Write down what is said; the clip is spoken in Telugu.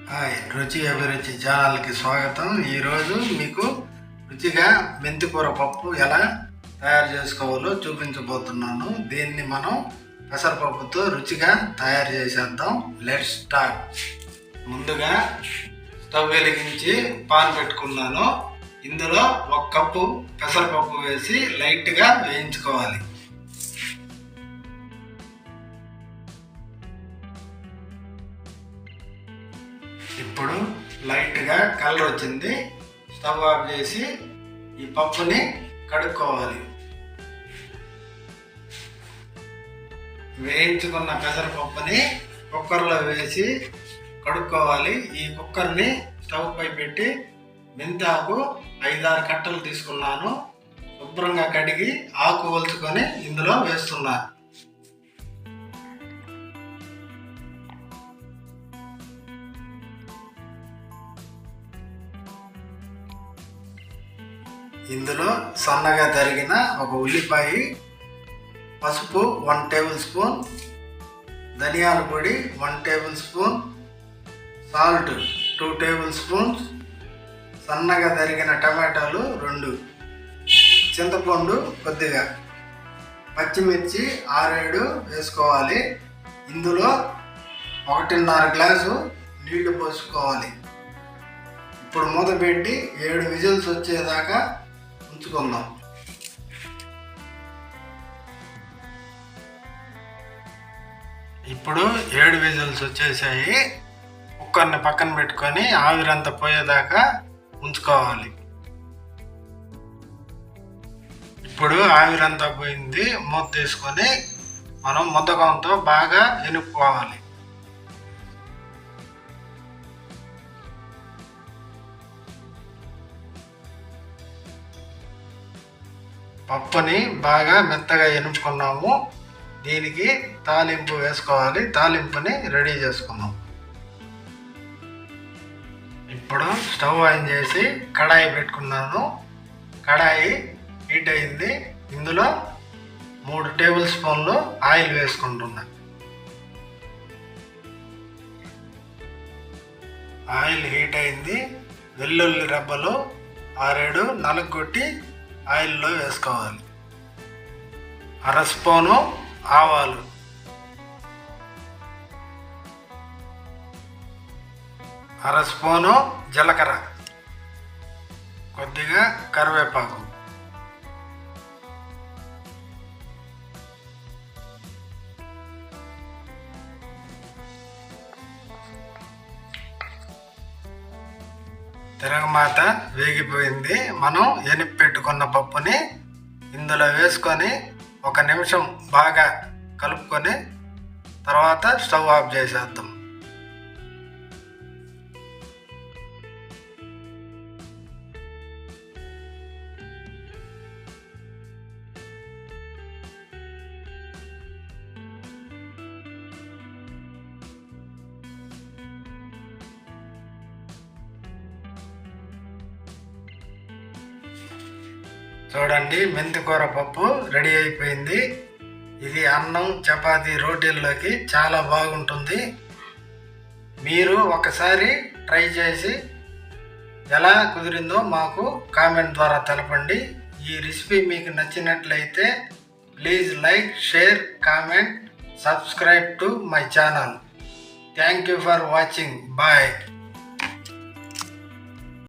హాయ్, రుచి అభిరుచి ఛానల్కి స్వాగతం. ఈరోజు మీకు రుచిగా మెంతికూర పప్పు ఎలా తయారు చేసుకోవాలో చూపించబోతున్నాను. దీన్ని మనం పెసరపప్పుతో రుచిగా తయారు చేసేద్దాం. Let's start. ముందుగా స్టవ్ వెలిగించి పాన్ పెట్టుకున్నాను. ఇందులో 1 కప్పు పెసరపప్పు వేసి లైట్గా వేయించుకోవాలి. ఇప్పుడు లైట్గా కలర్ వచ్చింది. స్టవ్ ఆఫ్ చేసి ఈ పప్పుని కడుక్కోవాలి. వేయించుకున్న పెసరపప్పుని కుక్కర్లో వేసి కడుక్కోవాలి. ఈ కుక్కర్ని స్టవ్ పై పెట్టి మెంతాకు 5-6 కట్టలు తీసుకున్నాను. శుభ్రంగా కడిగి ఆకు ఒలుచుకొని ఇందులో వేస్తున్నాను. ఇందులో సన్నగా తరిగిన ఒక ఉల్లిపాయ, పసుపు 1 టేబుల్ స్పూన్, ధనియాల పొడి 1 table spoon, salt 2 table spoons, సన్నగా తరిగిన టమాటాలు 2, చింతపండు కొద్దిగా, పచ్చిమిర్చి 6-7 వేసుకోవాలి. ఇందులో 1.5 గ్లాసు నీళ్లు పోసుకోవాలి. ఇప్పుడు మూత పెట్టి 7 విజిల్స్ వచ్చేదాకా ఉంచుకుందాం. ఇప్పుడు 7 విజిల్స్ వచ్చేసాయి. కుక్కర్ని పక్కన పెట్టుకొని ఆవిరంతా పోయేదాకా ఉంచుకోవాలి. ఇప్పుడు ఆవిరంతా పోయింది. మూత తీసుకొని మనం ముద్దకంతో బాగా ఎనుక్కోవాలి. పప్పుని బాగా మెత్తగా ఎనుపుకున్నాము. దీనికి తాలింపు వేసుకోవాలి. తాలింపుని రెడీ చేసుకుందాం. ఇప్పుడు స్టవ్ ఆన్ చేసి కడాయి పెట్టుకున్నాను. కడాయి హీట్ అయింది. ఇందులో 3 టేబుల్ స్పూన్లు ఆయిల్ వేసుకుంటున్నాను. ఆయిల్ హీట్ అయింది. వెల్లుల్లి రెబ్బలు 6-7 నలగొట్టి ఆయిల్లో వేసుకోవాలి. 1/2 స్పూను ఆవాలు, 1/2 స్పూను జీలకర్ర, కొద్దిగా కరివేపాకు, తిరగమాత వేగిపోయింది. మనం ఎనిపి పెట్టుకున్న పప్పుని ఇందులో వేసుకొని 1 నిమిషం బాగా కలుపుకొని తర్వాత స్టవ్ ఆఫ్ చేసేద్దాం. చూడండి, మెంతికూర పప్పు రెడీ అయిపోయింది. ఇది అన్నం, చపాతీ, రోటీల్లోకి చాలా బాగుంటుంది. మీరు ఒకసారి ట్రై చేసి ఎలా కుదిరిందో మాకు కామెంట్ ద్వారా తెలపండి. ఈ రెసిపీ మీకు నచ్చినట్లయితే please like, share, comment, subscribe to my channel. Thank you for watching. Bye.